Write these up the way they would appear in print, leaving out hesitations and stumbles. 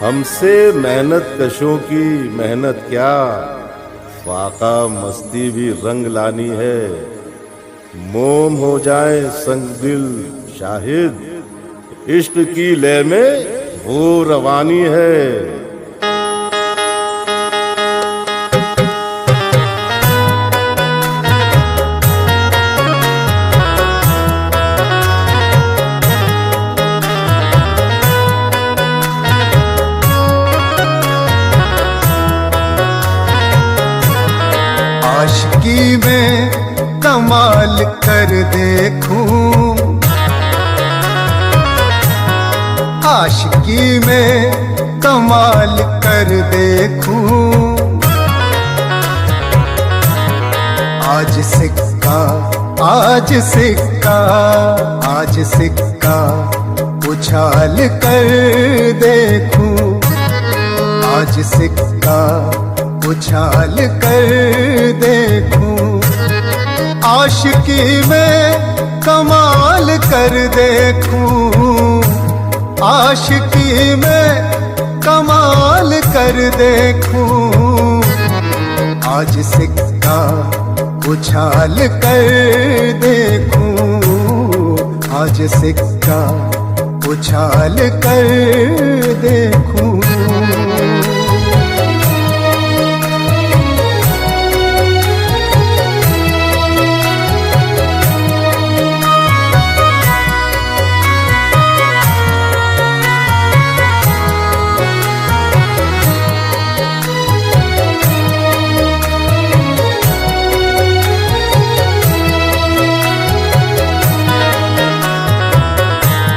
हमसे मेहनत कशों की मेहनत क्या, फाका मस्ती भी रंग लानी है। मोम हो जाए संग दिल शाहिद, इश्क की लय में वो रवानी है। आशिकी में कमाल कर देखूं, आशिकी में कमाल कर देखूं। आज सिक्का आज सिक्का आज सिक्का उछाल कर देखूं, आज सिक्का उछाल कर देखूं। आशिकी में कमाल कर देखूं, आशिकी में कमाल कर देखूं। आज सिक्का उछाल कर देखूं, आज सिक्का उछाल कर देखूं।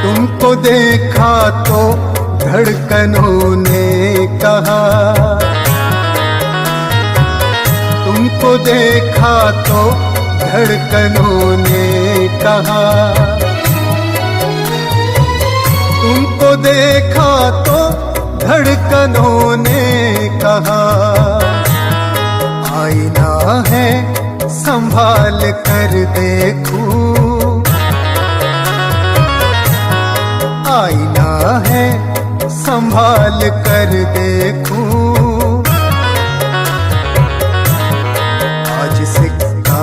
तुमको देखा तो धड़कनों ने कहा, तुमको देखा तो धड़कनों ने कहा, तुमको देखा तो धड़कनों ने कहा। आईना है संभाल कर देखूं, आईना है संभाल कर देखूं। आज सिक्का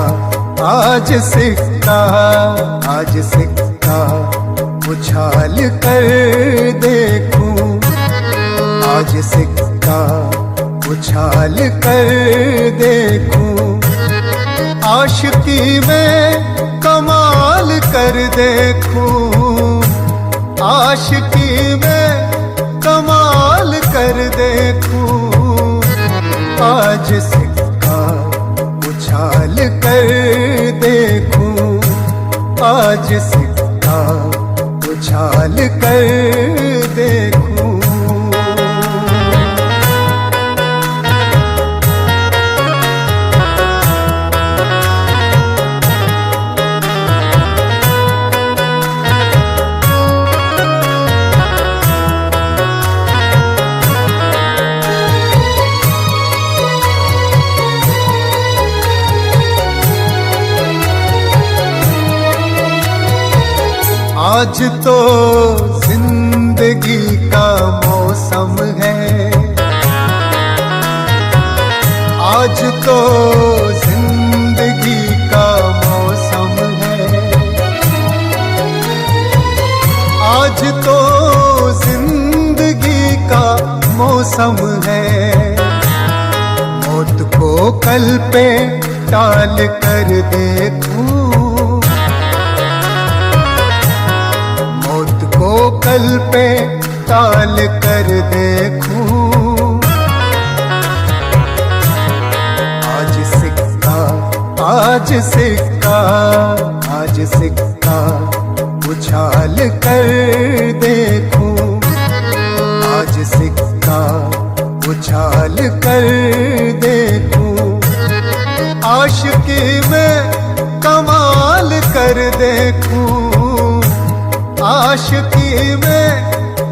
आज सिक्का आज सिक्का उछाल कर देखूं, आज सिक्का उछाल कर देखूं। आशिकी में कमाल कर देखूं, आशिकी में कमाल कर देखूं। आज सिक्का उछाल कर देखूं, आज सिक्का उछाल कर देखूं। आज तो जिंदगी का मौसम है, आज तो जिंदगी का मौसम है, आज तो जिंदगी का मौसम है। मौत को कल पे टाल कर देखूं, को कल पे टाल कर देखूं। आज सिक्का आज सिक्का आज सिक्का उछाल कर देखूं, आज सिक्का उछाल कर देखूं। आशिकी में कमाल कर देखूं, आशिकी में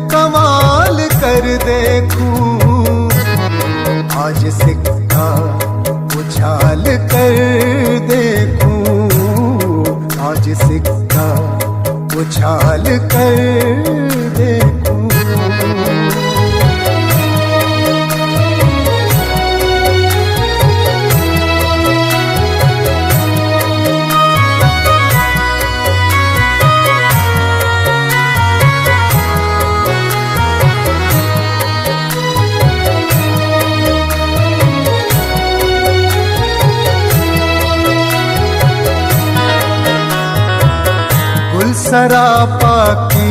कमाल कर देखूं। आज सिक्का उछाल कर देखूं, आज सिक्का उछाल कर देखूं। सरापा की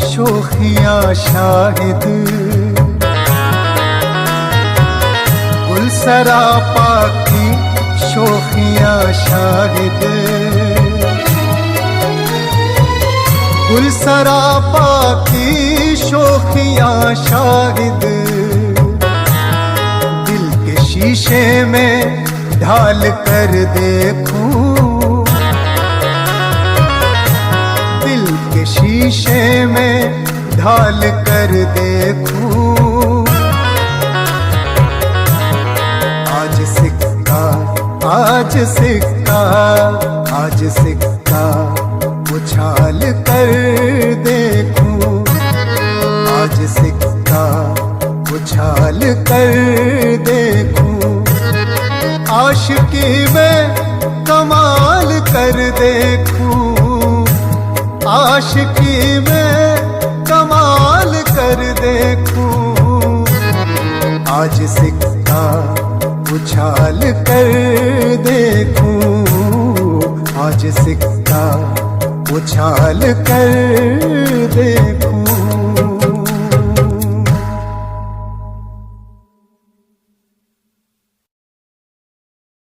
शोखियां शाहिद, गुल सरापा की शोखियां शाहिद, गुल सरापा की शोखियां शाहिद, दिल के शीशे में ढाल कर देखूं, दिल के शीशे में ढाल कर देखूं, आज सिक्का आज सिक्का आज सिक्का उछाल कर देखूं, आज सिक्का उछाल कर देखूं, आशिकी में कमाल कर देखूं, आशिकी में कमाल कर देखूं, आज सिक्का उछाल कर देखूं, आज सिक्का उछाल कर देखूं।